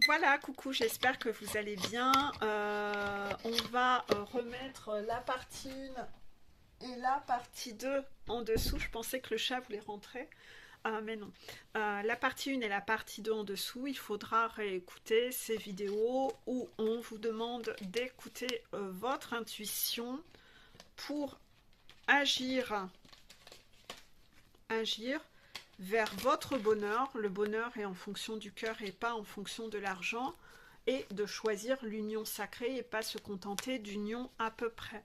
Voilà, coucou, j'espère que vous allez bien. On va remettre la partie 1 et la partie 2 en dessous. Je pensais que le chat voulait rentrer, mais non. La partie 1 et la partie 2 en dessous, il faudra réécouter ces vidéos où on vous demande d'écouter votre intuition pour agir, agir vers votre bonheur. Le bonheur est en fonction du cœur et pas en fonction de l'argent. Et de choisir l'union sacrée et pas se contenter d'unions à peu près.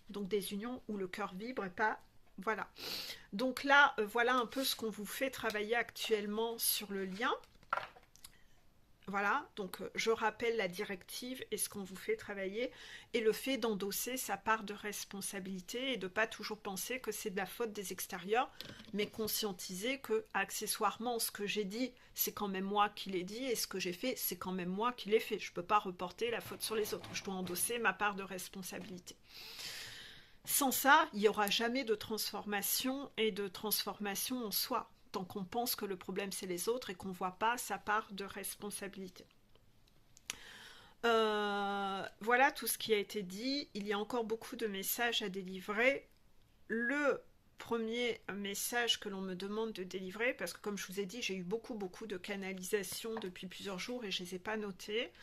Donc des unions où le cœur vibre et pas... Voilà. Donc là, voilà un peu ce qu'on vous fait travailler actuellement sur le lien. Voilà, donc je rappelle la directive et ce qu'on vous fait travailler et le fait d'endosser sa part de responsabilité et de ne pas toujours penser que c'est de la faute des extérieurs, mais conscientiser que accessoirement ce que j'ai dit, c'est quand même moi qui l'ai dit et ce que j'ai fait, c'est quand même moi qui l'ai fait. Je ne peux pas reporter la faute sur les autres, je dois endosser ma part de responsabilité. Sans ça, il n'y aura jamais de transformation et de transformation en soi, tant qu'on pense que le problème c'est les autres et qu'on ne voit pas sa part de responsabilité. Voilà tout ce qui a été dit. Il y a encore beaucoup de messages à délivrer. Le premier message que l'on me demande de délivrer, parce que comme je vous ai dit, j'ai eu beaucoup de canalisations depuis plusieurs jours et je ne les ai pas notées.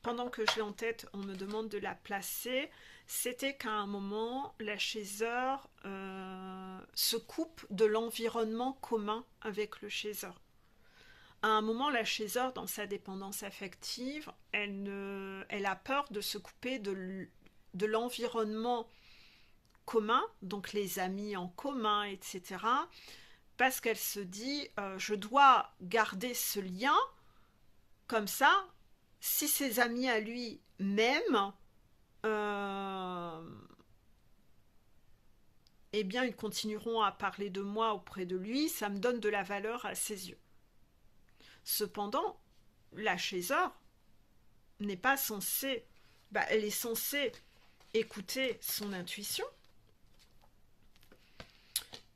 Pendant que je l'ai en tête, on me demande de la placer. C'était qu'à un moment, la chaiseur se coupe de l'environnement commun avec le chaiseur. À un moment, la chaiseur, dans sa dépendance affective, elle a peur de se couper de l'environnement commun, donc les amis en commun, etc. Parce qu'elle se dit, je dois garder ce lien, comme ça, si ses amis à lui m'aiment, eh bien, ils continueront à parler de moi auprès de lui, ça me donne de la valeur à ses yeux. Cependant, la chaiseur n'est pas censée, elle est censée écouter son intuition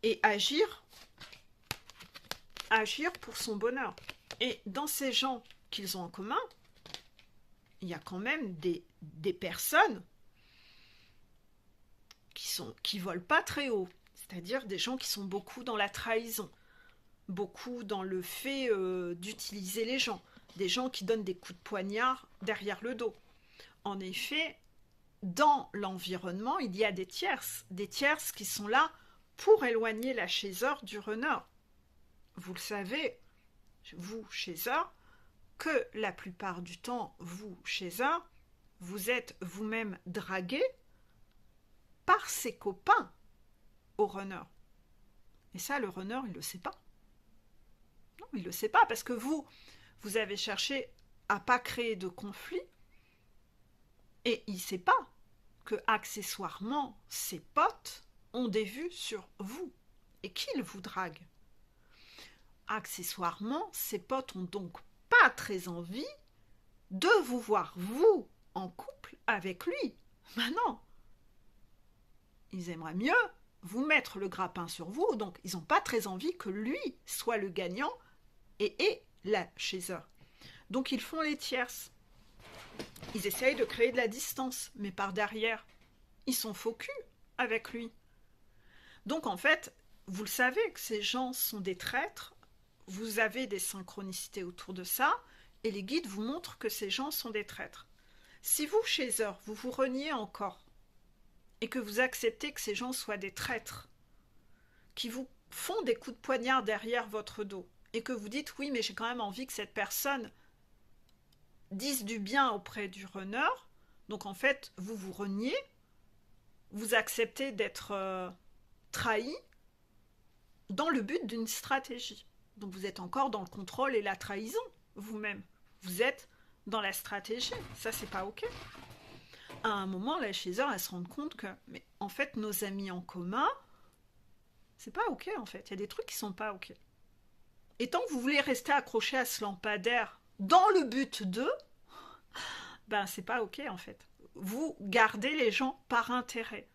et agir pour son bonheur. Et dans ces gens qu'ils ont en commun, il y a quand même des personnes qui volent pas très haut, c'est-à-dire des gens qui sont beaucoup dans la trahison, beaucoup dans le fait d'utiliser les gens, des gens qui donnent des coups de poignard derrière le dos. En effet, dans l'environnement, il y a des tierces qui sont là pour éloigner la chaiseur du runner. Vous le savez, vous, chaiseur, que la plupart du temps, vous, chaiseur, vous êtes vous-même dragué par ses copains au runner. Et ça, le runner, il ne le sait pas. Non, il ne le sait pas, parce que vous avez cherché à ne pas créer de conflit, et il ne sait pas que, accessoirement, ses potes ont des vues sur vous, et qu'ils vous draguent. Accessoirement, ses potes ont donc pas très envie de vous voir, vous, en couple avec lui. Non. Ils aimeraient mieux vous mettre le grappin sur vous, donc ils n'ont pas très envie que lui soit le gagnant et la chaiseur. Donc ils font les tierces. Ils essayent de créer de la distance, mais par derrière, ils sont faux cul avec lui. Donc en fait, vous le savez que ces gens sont des traîtres, vous avez des synchronicités autour de ça, et les guides vous montrent que ces gens sont des traîtres. Si vous, chaiseur, vous vous reniez encore, et que vous acceptez que ces gens soient des traîtres, qui vous font des coups de poignard derrière votre dos, et que vous dites, oui, mais j'ai quand même envie que cette personne dise du bien auprès du runner, donc en fait, vous vous reniez, vous acceptez d'être trahi dans le but d'une stratégie. Donc vous êtes encore dans le contrôle et la trahison, vous-même. Vous êtes dans la stratégie, ça c'est pas ok. À un moment, la chaiseur, elle se rend compte que, mais en fait, nos amis en commun, c'est pas ok en fait. Il y a des trucs qui sont pas ok. Et tant que vous voulez rester accroché à ce lampadaire dans le but de, c'est pas ok en fait. Vous gardez les gens par intérêt.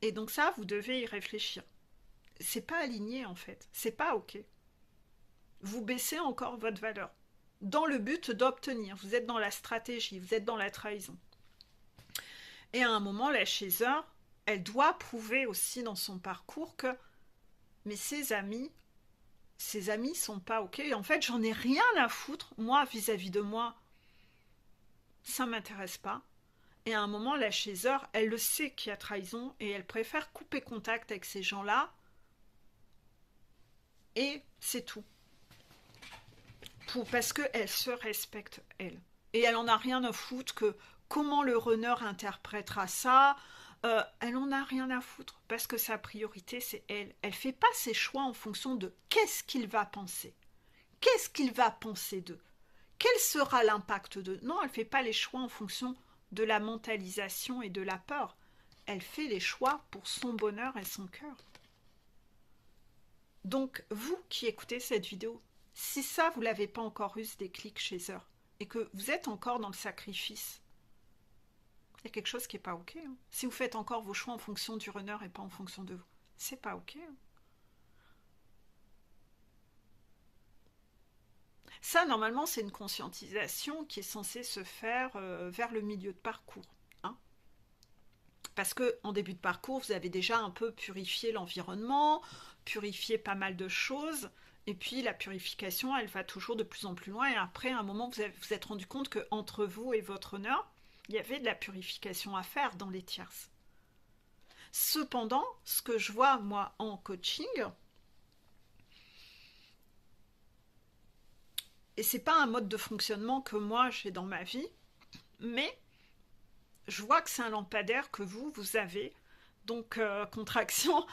Et donc ça, vous devez y réfléchir. C'est pas aligné en fait. C'est pas ok. Vous baissez encore votre valeur. dans le but d'obtenir. Vous êtes dans la stratégie, vous êtes dans la trahison. Et à un moment, la chaser, elle doit prouver aussi dans son parcours que mais ses amis sont pas ok. Et en fait, j'en ai rien à foutre. Moi, vis-à-vis de moi, ça m'intéresse pas. Et à un moment, la chaser, elle le sait qu'il y a trahison et elle préfère couper contact avec ces gens-là. Et c'est tout. Parce qu'elle se respecte, elle. Et elle en a rien à foutre que comment le runner interprétera ça. Elle en a rien à foutre parce que sa priorité, c'est elle. Elle fait pas ses choix en fonction de qu'est-ce qu'il va penser. Qu'est-ce qu'il va penser d'eux? Quel sera l'impact d'eux? Non, elle fait pas les choix en fonction de la mentalisation et de la peur. Elle fait les choix pour son bonheur et son cœur. Donc, vous qui écoutez cette vidéo, si ça, vous l'avez pas encore eu ce déclic chez eux, et que vous êtes encore dans le sacrifice, il y a quelque chose qui n'est pas ok. Hein. Si vous faites encore vos choix en fonction du runner et pas en fonction de vous, c'est pas ok. Hein. Ça, normalement, c'est une conscientisation qui est censée se faire vers le milieu de parcours. Hein. Parce qu'en début de parcours, vous avez déjà un peu purifié l'environnement, purifié pas mal de choses, et puis la purification, elle va toujours de plus en plus loin, et après, à un moment, vous vous êtes rendu compte qu'entre vous et votre runner, il y avait de la purification à faire dans les tierces. Cependant, ce que je vois, moi, en coaching, et c'est pas un mode de fonctionnement que moi j'ai dans ma vie, mais je vois que c'est un lampadaire que vous avez. Donc, contraction,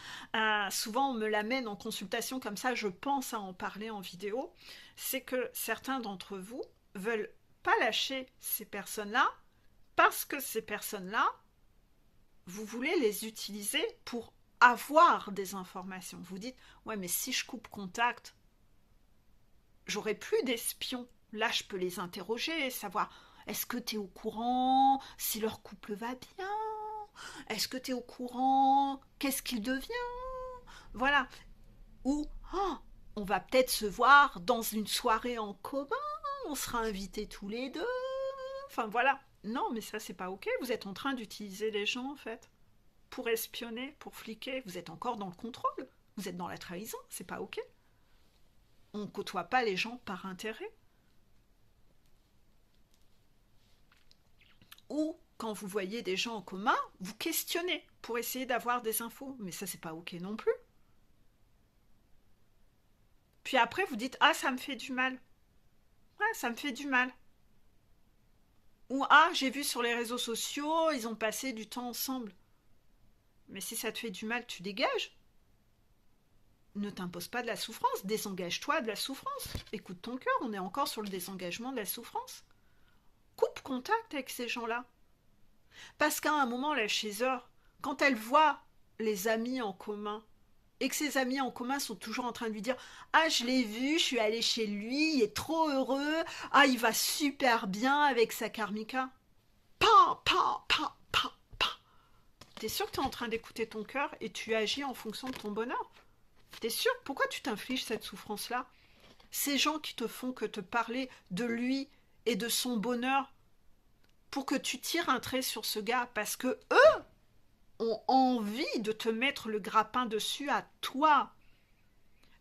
souvent on me l'amène en consultation comme ça, je pense à en parler en vidéo. C'est que certains d'entre vous veulent pas lâcher ces personnes-là parce que ces personnes-là, vous voulez les utiliser pour avoir des informations. Vous dites, ouais, mais si je coupe contact, j'aurai plus d'espions. Là, je peux les interroger, savoir, est-ce que tu es au courant si leur couple va bien? Est-ce que tu es au courant? Qu'est-ce qu'il devient? Voilà. Ou, oh, on va peut-être se voir dans une soirée en commun, on sera invités tous les deux. Enfin, voilà. Non, mais ça, c'est pas ok. Vous êtes en train d'utiliser les gens, en fait, pour espionner, pour fliquer. Vous êtes encore dans le contrôle. Vous êtes dans la trahison. C'est pas ok. On ne côtoie pas les gens par intérêt. Ou, quand vous voyez des gens en commun, vous questionnez pour essayer d'avoir des infos. Mais ça, c'est pas ok non plus. Puis après, vous dites, ah, ça me fait du mal. Ouais, ça me fait du mal. Ou, ah, j'ai vu sur les réseaux sociaux, ils ont passé du temps ensemble. Mais si ça te fait du mal, tu dégages. Ne t'impose pas de la souffrance, désengage-toi de la souffrance. Écoute ton cœur, on est encore sur le désengagement de la souffrance. Coupe contact avec ces gens-là. Parce qu'à un moment, la chaser, quand elle voit les amis en commun, et que ses amis en commun sont toujours en train de lui dire « Ah, je l'ai vu, je suis allée chez lui, il est trop heureux, ah, il va super bien avec sa karmika. » Pa, pa, pa, pa, pa. T'es sûr que t'es en train d'écouter ton cœur et tu agis en fonction de ton bonheur? T'es sûr? Pourquoi tu t'infliges cette souffrance-là? Ces gens qui te font que te parler de lui et de son bonheur pour que tu tires un trait sur ce gars parce que eux ont envie de te mettre le grappin dessus à toi.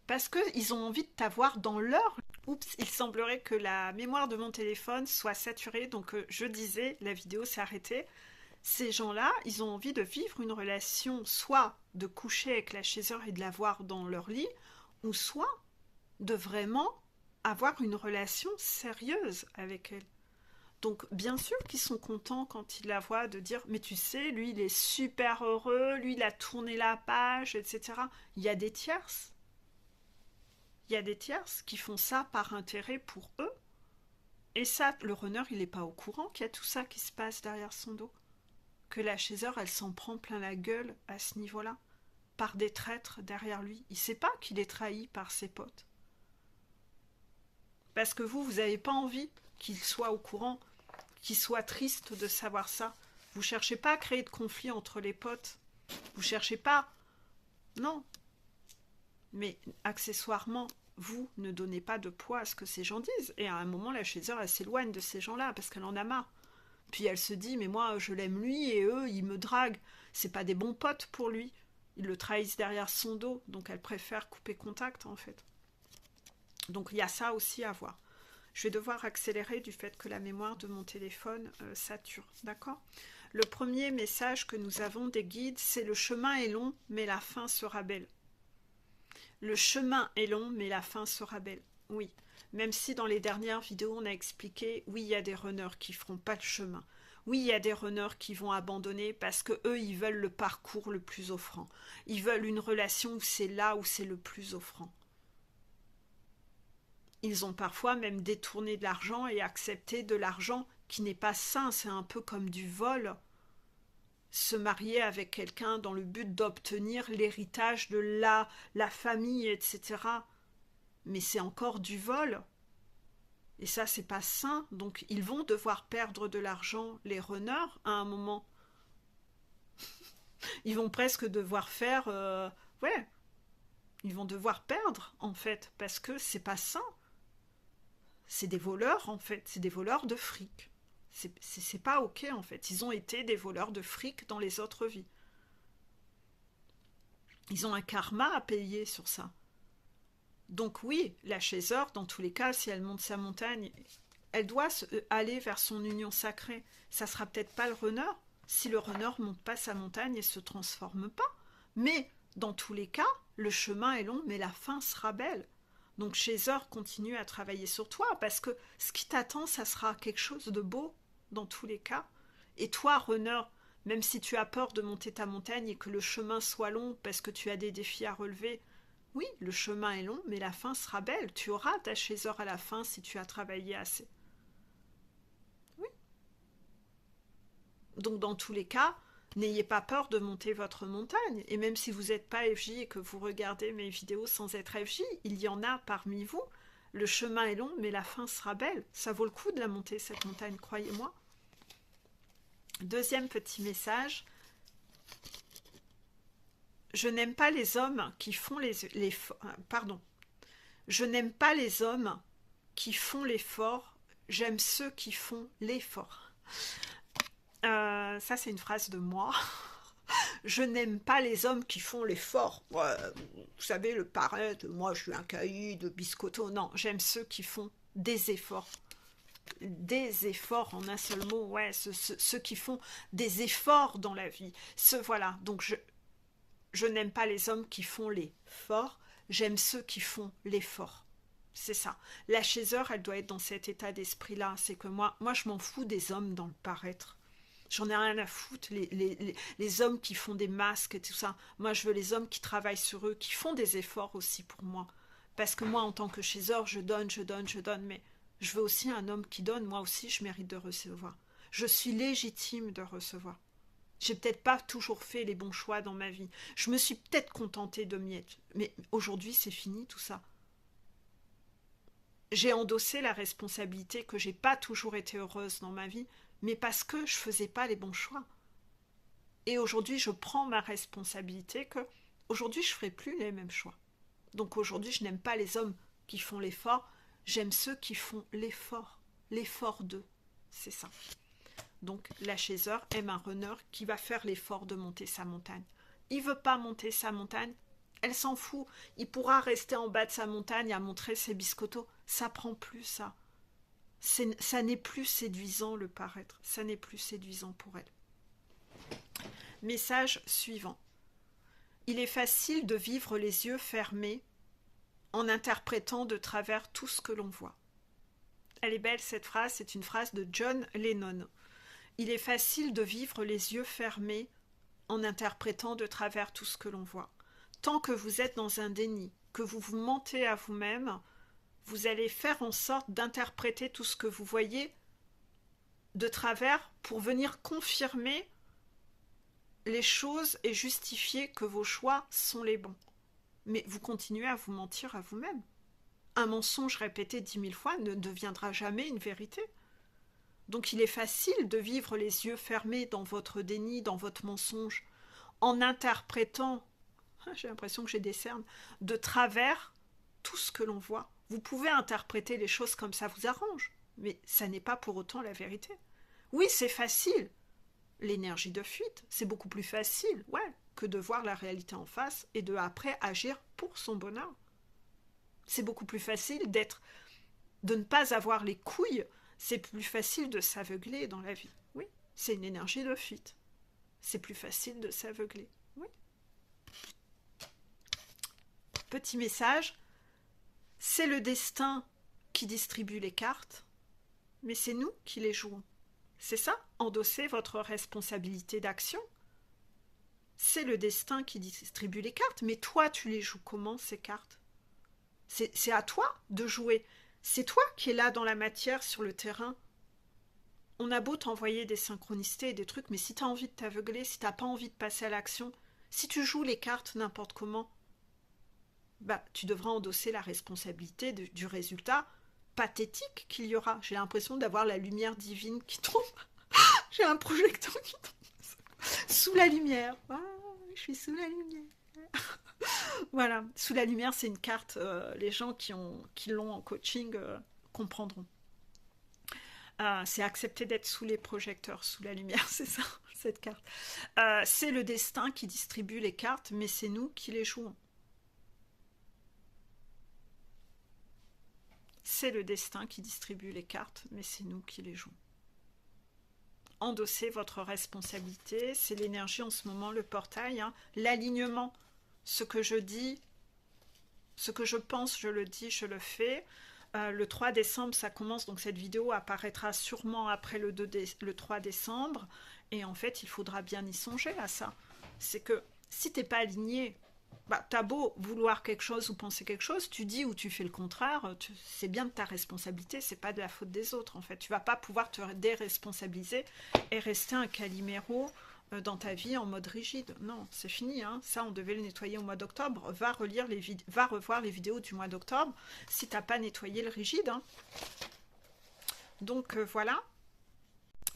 Parce qu'ils ont envie de t'avoir dans leur... Oups, il semblerait que la mémoire de mon téléphone soit saturée, donc je disais, la vidéo s'est arrêtée. Ces gens-là, ils ont envie de vivre une relation, soit de coucher avec la chaser et de la voir dans leur lit, ou soit de vraiment avoir une relation sérieuse avec elle. Donc, bien sûr qu'ils sont contents quand ils la voient de dire « Mais tu sais, lui, il est super heureux, lui, il a tourné la page, etc. » Il y a des tierces. Il y a des tierces qui font ça par intérêt pour eux. Et ça, le runner, il n'est pas au courant qu'il y a tout ça qui se passe derrière son dos. Que la chaser, elle s'en prend plein la gueule à ce niveau-là. Par des traîtres derrière lui. Il ne sait pas qu'il est trahi par ses potes. Parce que vous n'avez pas envie qu'il soit au courant, qu'il soit triste de savoir ça. Vous cherchez pas à créer de conflit entre les potes. Vous cherchez pas. Non. Mais accessoirement, vous ne donnez pas de poids à ce que ces gens disent. Et à un moment, la chasseur, elle s'éloigne de ces gens-là parce qu'elle en a marre. Puis elle se dit, mais moi, je l'aime lui et eux, ils me draguent. C'est pas des bons potes pour lui. Ils le trahissent derrière son dos. Donc elle préfère couper contact, en fait. Donc il y a ça aussi à voir. Je vais devoir accélérer du fait que la mémoire de mon téléphone sature. D'accord ? Le premier message que nous avons des guides, c'est le chemin est long, mais la fin sera belle. Le chemin est long, mais la fin sera belle. Oui, même si dans les dernières vidéos, on a expliqué, oui, il y a des runners qui feront pas le chemin. Oui, il y a des runners qui vont abandonner parce que eux, ils veulent le parcours le plus offrant. Ils veulent une relation où c'est là où c'est le plus offrant. Ils ont parfois même détourné de l'argent et accepté de l'argent qui n'est pas sain, c'est un peu comme du vol. Se marier avec quelqu'un dans le but d'obtenir l'héritage de la famille, etc. Mais c'est encore du vol. Et ça, c'est pas sain. Donc, ils vont devoir perdre de l'argent, les runners, à un moment. Ils vont presque devoir faire... ouais, ils vont devoir perdre, en fait, parce que c'est pas sain. C'est des voleurs, en fait. C'est des voleurs de fric. C'est pas ok, en fait. Ils ont été des voleurs de fric dans les autres vies. Ils ont un karma à payer sur ça. Donc oui, la chasseur, dans tous les cas, si elle monte sa montagne, elle doit aller vers son union sacrée. Ça sera peut-être pas le runner, si le runner monte pas sa montagne et se transforme pas. Mais dans tous les cas, le chemin est long, mais la fin sera belle. Donc chasseur, continue à travailler sur toi, parce que ce qui t'attend, ça sera quelque chose de beau, dans tous les cas. Et toi, runner, même si tu as peur de monter ta montagne et que le chemin soit long parce que tu as des défis à relever, oui, le chemin est long, mais la fin sera belle. Tu auras ta chasseur à la fin si tu as travaillé assez. Oui. Donc dans tous les cas, n'ayez pas peur de monter votre montagne. Et même si vous n'êtes pas FJ et que vous regardez mes vidéos sans être FJ, il y en a parmi vous. Le chemin est long, mais la fin sera belle. Ça vaut le coup de la monter, cette montagne, croyez-moi. Deuxième petit message. Je n'aime pas les hommes qui font pardon. Je n'aime pas les hommes qui font l'effort. J'aime ceux qui font l'effort. Ça, c'est une phrase de moi. Je n'aime pas les hommes qui font l'effort. Ouais, vous savez, le paraître, moi je suis un caïd, de biscotto. Non, j'aime ceux qui font des efforts. Des efforts en un seul mot, ouais, ceux qui font des efforts dans la vie. Voilà, donc je n'aime pas les hommes qui font les forts, j'aime ceux qui font l'effort. C'est ça. La chasseur, elle doit être dans cet état d'esprit-là. C'est que moi je m'en fous des hommes dans le paraître. J'en ai rien à foutre, les hommes qui font des masques et tout ça. Moi, je veux les hommes qui travaillent sur eux, qui font des efforts aussi pour moi. Parce que moi, en tant que chasseur, je donne, mais je veux aussi un homme qui donne. Moi aussi, je mérite de recevoir. Je suis légitime de recevoir. J'ai peut-être pas toujours fait les bons choix dans ma vie. Je me suis peut-être contentée de miettes. Mais aujourd'hui, c'est fini tout ça. J'ai endossé la responsabilité que j'ai pas toujours été heureuse dans ma vie, mais parce que je faisais pas les bons choix. Et aujourd'hui, je prends ma responsabilité que aujourd'hui, je ferai plus les mêmes choix. Donc aujourd'hui, je n'aime pas les hommes qui font l'effort, j'aime ceux qui font l'effort d'eux. C'est ça. Donc la chasseur aime un runner qui va faire l'effort de monter sa montagne. Il veut pas monter sa montagne, elle s'en fout. Il pourra rester en bas de sa montagne à montrer ses biscottos. Ça prend plus ça. Ça n'est plus séduisant le paraître. Ça n'est plus séduisant pour elle. Message suivant. Il est facile de vivre les yeux fermés en interprétant de travers tout ce que l'on voit. Elle est belle cette phrase, c'est une phrase de John Lennon. Il est facile de vivre les yeux fermés en interprétant de travers tout ce que l'on voit. Tant que vous êtes dans un déni, que vous vous mentez à vous-même, vous allez faire en sorte d'interpréter tout ce que vous voyez de travers pour venir confirmer les choses et justifier que vos choix sont les bons. Mais vous continuez à vous mentir à vous-même. Un mensonge répété 10 000 fois ne deviendra jamais une vérité. Donc il est facile de vivre les yeux fermés dans votre déni, dans votre mensonge, en interprétant, j'ai l'impression que j'ai des cernes, de travers tout ce que l'on voit. Vous pouvez interpréter les choses comme ça vous arrange, mais ça n'est pas pour autant la vérité. Oui, c'est facile. L'énergie de fuite, c'est beaucoup plus facile, ouais, que de voir la réalité en face et de après agir pour son bonheur. C'est beaucoup plus facile de ne pas avoir les couilles, c'est plus facile de s'aveugler dans la vie. Oui, c'est une énergie de fuite. C'est plus facile de s'aveugler. Oui. Petit message, c'est le destin qui distribue les cartes, mais c'est nous qui les jouons. C'est ça, endosser votre responsabilité d'action. C'est le destin qui distribue les cartes, mais toi, tu les joues comment, ces cartes? C'est à toi de jouer. C'est toi qui es là dans la matière, sur le terrain. On a beau t'envoyer des synchronicités et des trucs, mais si tu as envie de t'aveugler, si tu n'as pas envie de passer à l'action, si tu joues les cartes n'importe comment, bah, tu devras endosser la responsabilité du résultat pathétique qu'il y aura. J'ai l'impression d'avoir la lumière divine qui tombe. J'ai un projecteur qui tombe sous la lumière. Ah, je suis sous la lumière. Voilà, sous la lumière, c'est une carte. Les gens qui l'ont en coaching comprendront. C'est accepter d'être sous les projecteurs, sous la lumière, c'est ça, cette carte. C'est le destin qui distribue les cartes, mais c'est nous qui les jouons. C'est le destin qui distribue les cartes, mais c'est nous qui les jouons. Endossez votre responsabilité, c'est l'énergie en ce moment, le portail, hein, l'alignement. Ce que je dis, ce que je pense, je le dis, je le fais. Le 3 décembre, ça commence, donc cette vidéo apparaîtra sûrement après le 3 décembre. Et en fait, il faudra bien y songer à ça. C'est que si t'es pas aligné, bah, t'as beau vouloir quelque chose ou penser quelque chose, tu dis ou tu fais le contraire, c'est bien de ta responsabilité, c'est pas de la faute des autres en fait. Tu vas pas pouvoir te déresponsabiliser et rester un caliméro dans ta vie en mode rigide. Non, c'est fini, hein. Ça on devait le nettoyer au mois d'octobre. Va revoir les vidéos du mois d'octobre si t'as pas nettoyé le rigide, hein. Donc voilà.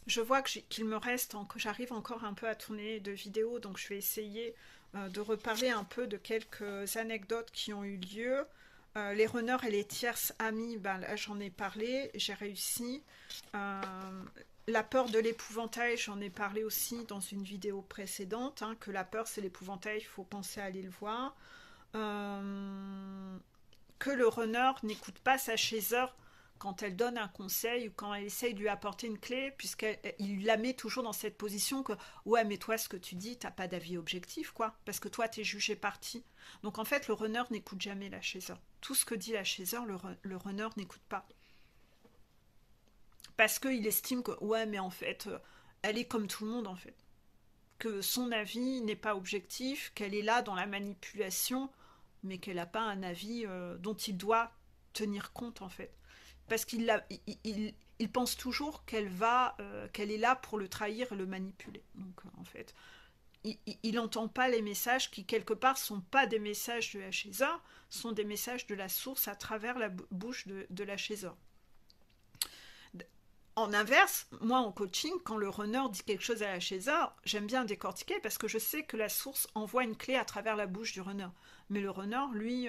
Je vois qu'il me reste, que j'arrive encore un peu à tourner de vidéos, donc je vais essayer de reparler un peu de quelques anecdotes qui ont eu lieu. Les runners et les tierces amis, ben là j'en ai parlé, j'ai réussi. La peur de l'épouvantail, j'en ai parlé aussi dans une vidéo précédente, hein, que la peur c'est l'épouvantail, il faut penser à aller le voir. Que le runner n'écoute pas sa chaser quand elle donne un conseil ou quand elle essaye de lui apporter une clé, puisqu'il la met toujours dans cette position que « ouais, mais toi, ce que tu dis, t'as pas d'avis objectif, quoi, parce que toi, t'es jugé parti. » Donc, en fait, le runner n'écoute jamais la chaser. Tout ce que dit la chaser, le runner n'écoute pas. Parce qu'il estime que « ouais, mais en fait, elle est comme tout le monde, en fait. » Que son avis n'est pas objectif, qu'elle est là dans la manipulation, mais qu'elle n'a pas un avis dont il doit tenir compte, en fait. Parce qu'il pense toujours qu'elle est là pour le trahir et le manipuler. Donc, en fait, il n'entend pas les messages qui, quelque part, sont pas des messages de la chaser, sont des messages de la source à travers la bouche de la chaser. En inverse, moi en coaching, quand le runner dit quelque chose à la chaser, j'aime bien décortiquer parce que je sais que la source envoie une clé à travers la bouche du runner. Mais le runner, lui,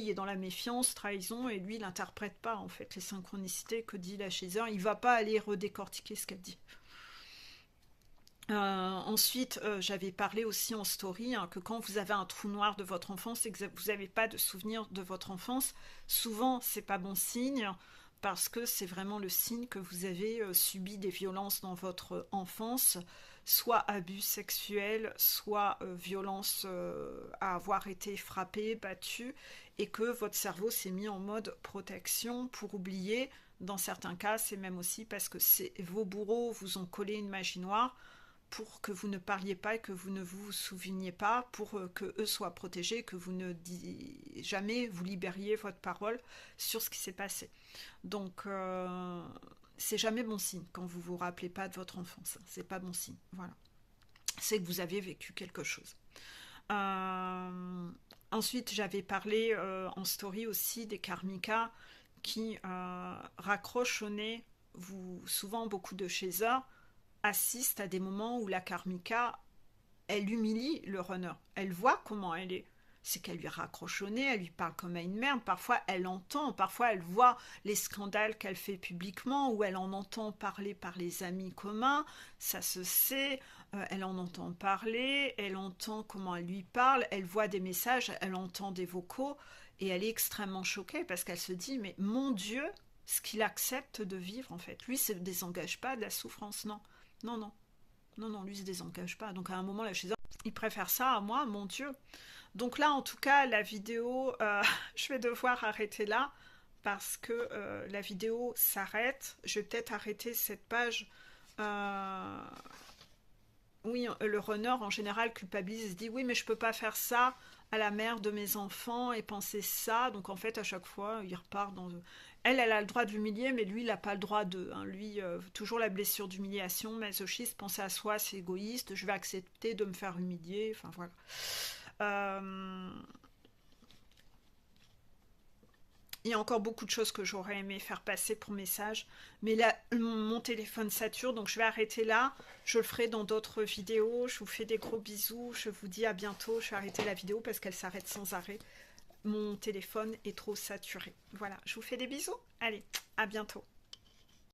il est dans la méfiance, trahison, et lui, il n'interprète pas en fait les synchronicités que dit la chaser. Il ne va pas aller redécortiquer ce qu'elle dit. Ensuite, j'avais parlé aussi en story que quand vous avez un trou noir de votre enfance et que vous n'avez pas de souvenir de votre enfance, souvent c'est pas bon signe parce que c'est vraiment le signe que vous avez subi des violences dans votre enfance, soit abus sexuels, soit violence à avoir été frappé, battu, et que votre cerveau s'est mis en mode protection pour oublier. Dans certains cas, c'est même aussi parce que vos bourreaux vous ont collé une magie noire pour que vous ne parliez pas et que vous ne vous souveniez pas, pour que eux soient protégés, que vous ne jamais vous libériez votre parole sur ce qui s'est passé. Donc, c'est jamais bon signe quand vous vous rappelez pas de votre enfance. C'est pas bon signe. Voilà. C'est que vous avez vécu quelque chose. Ensuite, j'avais parlé en story aussi des karmikas qui raccrochent au nez. Souvent, beaucoup de chasers assiste à des moments où la karmika, elle humilie le runner. Elle voit comment elle est. c'est qu'elle lui raccroche au nez, elle lui parle comme à une merde. Parfois, elle entend, parfois, elle voit les scandales qu'elle fait publiquement, ou elle en entend parler par les amis communs, ça se sait. Elle en entend parler, elle entend comment elle lui parle, elle voit des messages, elle entend des vocaux, et elle est extrêmement choquée parce qu'elle se dit, mais mon Dieu, ce qu'il accepte de vivre, en fait. Lui, ne se désengage pas de la souffrance, non. Non, non. Non, non, lui, ne se désengage pas. Donc, à un moment, là, chez eux, il préfère ça à moi, mon Dieu. Donc là, en tout cas, la vidéo, je vais devoir arrêter là parce que la vidéo s'arrête. Je vais peut-être arrêter cette page. Euh, oui, le runner, en général, culpabilise. Il se dit, oui, mais je peux pas faire ça à la mère de mes enfants et penser ça. Donc, en fait, à chaque fois, il repart dans... Elle a le droit de l'humilier, mais lui, il n'a pas le droit de... Hein. Lui, toujours la blessure d'humiliation, masochiste, penser à soi, c'est égoïste. Je vais accepter de me faire humilier. Enfin, voilà. Euh, Il y a encore beaucoup de choses que j'aurais aimé faire passer pour message, mais là, mon téléphone sature, donc je vais arrêter là. Je le ferai dans d'autres vidéos. Je vous fais des gros bisous. Je vous dis à bientôt. Je vais arrêter la vidéo parce qu'elle s'arrête sans arrêt. Mon téléphone est trop saturé. Voilà, je vous fais des bisous. Allez, à bientôt.